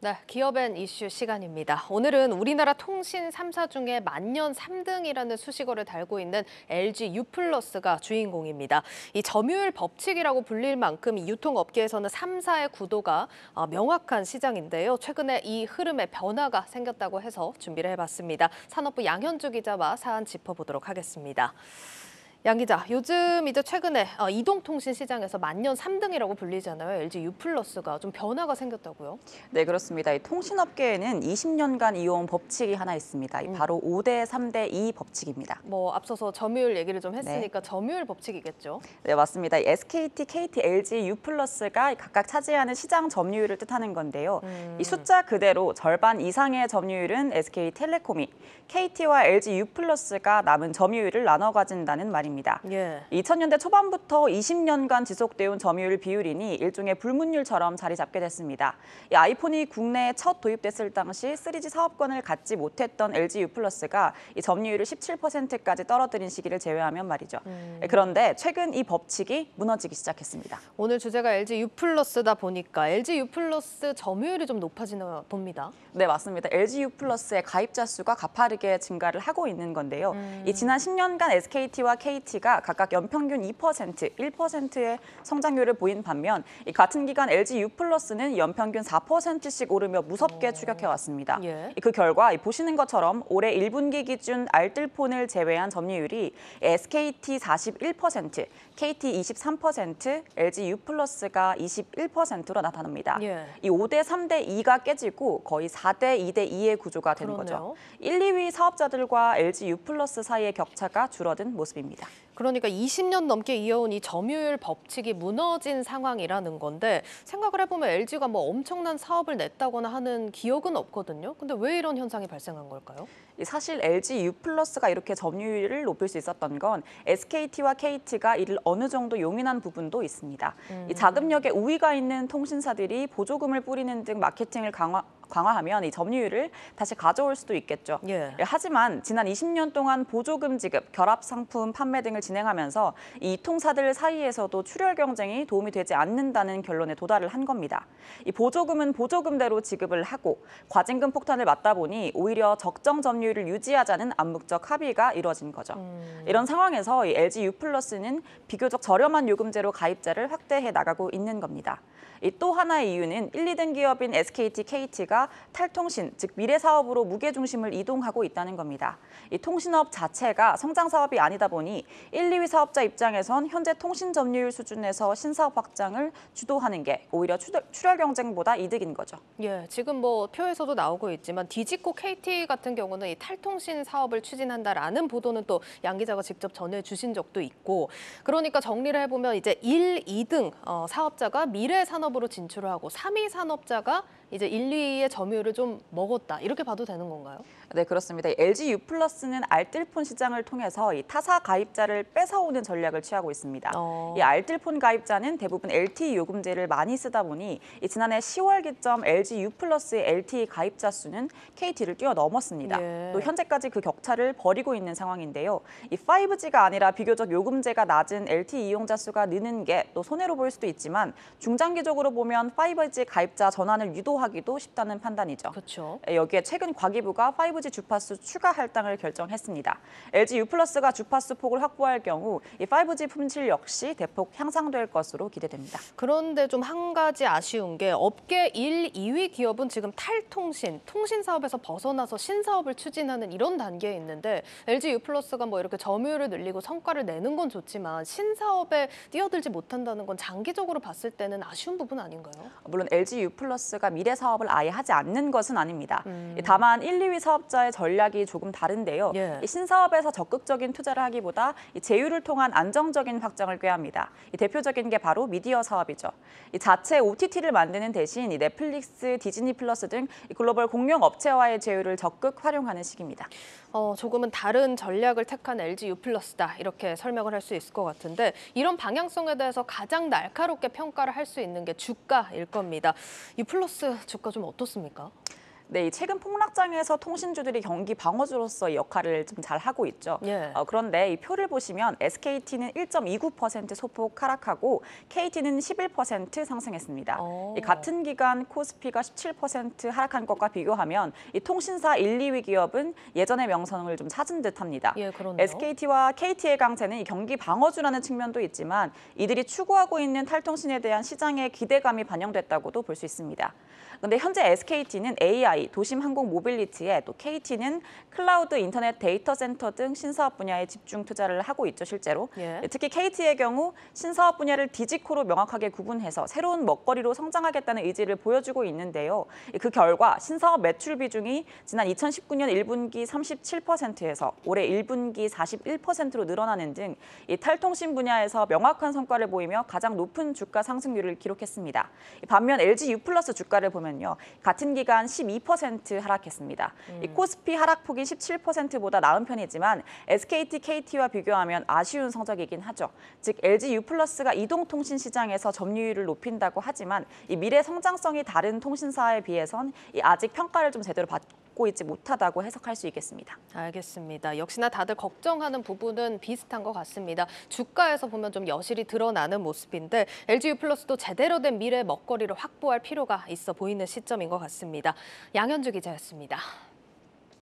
네, 기업앤 이슈 시간입니다. 오늘은 우리나라 통신 3사 중에 만년 3등이라는 수식어를 달고 있는 LG U+가 주인공입니다. 이 점유율 법칙이라고 불릴 만큼 이 유통업계에서는 3사의 구도가 명확한 시장인데요. 최근에 이 흐름에 변화가 생겼다고 해서 준비를 해봤습니다. 산업부 양현주 기자와 사안 짚어보도록 하겠습니다. 양 기자, 요즘 이제 최근에 이동통신 시장에서 만년 3등이라고 불리잖아요. LG U+가 좀 변화가 생겼다고요? 네, 그렇습니다. 이 통신업계에는 20년간 이어온 법칙이 하나 있습니다. 바로 5대 3대 2 법칙입니다. 뭐 앞서서 점유율 얘기를 좀 네. 했으니까 점유율 법칙이겠죠? 네, 맞습니다. 이 SKT, KT, LG, U+가 각각 차지하는 시장 점유율을 뜻하는 건데요. 이 숫자 그대로 절반 이상의 점유율은 SK텔레콤이, KT와 LG U+가 남은 점유율을 나눠 가진다는 말입니다. 예. 2000년대 초반부터 20년간 지속되어 온 점유율 비율이니 일종의 불문율처럼 자리 잡게 됐습니다. 이 아이폰이 국내에 첫 도입됐을 당시 3G 사업권을 갖지 못했던 LG U+가 이 점유율을 17%까지 떨어뜨린 시기를 제외하면 말이죠. 그런데 최근 이 법칙이 무너지기 시작했습니다. 오늘 주제가 LG U+다 보니까 LG U+ 점유율이 좀 높아지나 봅니다. 네, 맞습니다. LG U+의 가입자 수가 가파르게 증가를 하고 있는 건데요. 이 지난 10년간 SKT와 KT가 각각 연평균 2%, 1%의 성장률을 보인 반면 이 같은 기간 LG U+는 연평균 4%씩 오르며 무섭게 추격해왔습니다. 예. 그 결과 보시는 것처럼 올해 1분기 기준 알뜰폰을 제외한 점유율이 SKT 41%, KT 23%, LG U+가 21%로 나타납니다. 예. 이 5대 3대 2가 깨지고 거의 4대 2대 2의 구조가 되는 그렇네요. 거죠. 1, 2위 사업자들과 LG U+ 사이의 격차가 줄어든 모습입니다. 그러니까 20년 넘게 이어온 이 점유율 법칙이 무너진 상황이라는 건데 생각을 해보면 LG가 뭐 엄청난 사업을 냈다거나 하는 기억은 없거든요. 근데 왜 이런 현상이 발생한 걸까요? 사실 LG U+가 이렇게 점유율을 높일 수 있었던 건 SKT와 KT가 이를 어느 정도 용인한 부분도 있습니다. 이 자금력에 우위가 있는 통신사들이 보조금을 뿌리는 등 마케팅을 강화하면 이 점유율을 다시 가져올 수도 있겠죠. 예. 하지만 지난 20년 동안 보조금 지급, 결합 상품 판매 등을 진행하면서 이 통사들 사이에서도 출혈 경쟁이 도움이 되지 않는다는 결론에 도달을 한 겁니다. 이 보조금은 보조금대로 지급을 하고 과징금 폭탄을 맞다 보니 오히려 적정 점유율을 유지하자는 암묵적 합의가 이뤄진 거죠. 이런 상황에서 이 LG U+는 비교적 저렴한 요금제로 가입자를 확대해 나가고 있는 겁니다. 또 하나의 이유는 1, 2등 기업인 SKT, KT가 탈통신, 즉 미래 사업으로 무게 중심을 이동하고 있다는 겁니다. 이 통신업 자체가 성장 사업이 아니다 보니 1, 2위 사업자 입장에선 현재 통신 점유율 수준에서 신사업 확장을 주도하는 게 오히려 출혈 경쟁보다 이득인 거죠. 예, 지금 뭐 표에서도 나오고 있지만 디지코 KT 같은 경우는 이 탈통신 사업을 추진한다라는 보도는 또 양 기자가 직접 전해주신 적도 있고 그러니까 정리를 해보면 이제 1, 2등 사업자가 미래 산업으로 진출을 하고 3위 산업자가 이제 1, 2위의 점유율을 좀 먹었다 이렇게 봐도 되는 건가요? 네, 그렇습니다. LG U+는 알뜰폰 시장을 통해서 이 타사 가입자를 뺏어오는 전략을 취하고 있습니다. 이 알뜰폰 가입자는 대부분 LTE 요금제를 많이 쓰다 보니 지난해 10월 기점 LG U+의 LTE 가입자 수는 KT를 뛰어넘었습니다. 예. 또 현재까지 그 격차를 벌이고 있는 상황인데요. 이 5G가 아니라 비교적 요금제가 낮은 LTE 이용자 수가 느는 게 또 손해로 보일 수도 있지만 중장기적으로 보면 5G 가입자 전환을 유도하기도 쉽다는 판단이죠. 그렇죠. 여기에 최근 과기부가 5G 주파수 추가 할당을 결정했습니다. LG U+가 주파수 폭을 확보할 경우 이 5G 품질 역시 대폭 향상될 것으로 기대됩니다. 그런데 좀 한 가지 아쉬운 게 업계 1, 2위 기업은 지금 탈통신, 통신 사업에서 벗어나서 신사업을 추진하는 이런 단계에 있는데 LG U+가 뭐 이렇게 점유율을 늘리고 성과를 내는 건 좋지만 신사업에 뛰어들지 못한다는 건 장기적으로 봤을 때는 아쉬운 부분 아닌가요? 물론 LG U+가 미래 사업을 아예 하지 않는 것은 아닙니다. 다만 1, 2위 사업자의 전략이 조금 다른데요. 예. 이 신사업에서 적극적인 투자를 하기보다 이 제휴를 통한 안정적인 확장을 꾀합니다. 대표적인 게 바로 미디어 사업이죠. 이 자체 OTT를 만드는 대신 이 넷플릭스, 디즈니 플러스 등 글로벌 공룡 업체와의 제휴를 적극 활용하는 식입니다. 조금은 다른 전략을 택한 LG U+다 이렇게 설명을 할 수 있을 것 같은데 이런 방향성에 대해서 가장 날카롭게 평가를 할 수 있는 게 주가일 겁니다. U+ 주가 좀 어떻습니까? 네, 이 최근 폭락장에서 통신주들이 경기 방어주로서의 역할을 좀 잘 하고 있죠. 예. 그런데 이 표를 보시면 SKT는 1.29% 소폭 하락하고 KT는 11% 상승했습니다. 이 같은 기간 코스피가 17% 하락한 것과 비교하면 이 통신사 1, 2위 기업은 예전의 명성을 좀 찾은 듯합니다. 예, 그렇네요. SKT와 KT의 강세는 이 경기 방어주라는 측면도 있지만 이들이 추구하고 있는 탈통신에 대한 시장의 기대감이 반영됐다고도 볼 수 있습니다. 그런데 현재 SKT는 AI, 도심 항공 모빌리티에 또 KT는 클라우드 인터넷 데이터 센터 등 신사업 분야에 집중 투자를 하고 있죠, 실제로. 예. 특히 KT의 경우 신사업 분야를 디지코로 명확하게 구분해서 새로운 먹거리로 성장하겠다는 의지를 보여주고 있는데요. 그 결과 신사업 매출 비중이 지난 2019년 1분기 37%에서 올해 1분기 41%로 늘어나는 등 이 탈통신 분야에서 명확한 성과를 보이며 가장 높은 주가 상승률을 기록했습니다. 반면 LG U+ 주가를 보면요, 같은 기간 12% 하락했습니다. 이 코스피 하락폭이 17%보다 나은 편이지만 SKT, KT와 비교하면 아쉬운 성적이긴 하죠. 즉 LG U+가 이동통신 시장에서 점유율을 높인다고 하지만 이 미래 성장성이 다른 통신사에 비해선 아직 평가를 좀 제대로 받고 있지 못하다고 해석할 수 있겠습니다. 알겠습니다. 역시나 다들 걱정하는 부분은 비슷한 것 같습니다. 주가에서 보면 좀 여실히 드러나는 모습인데 LG U+도 제대로 된 미래 먹거리를 확보할 필요가 있어 보이는 시점인 것 같습니다. 양현주 기자였습니다.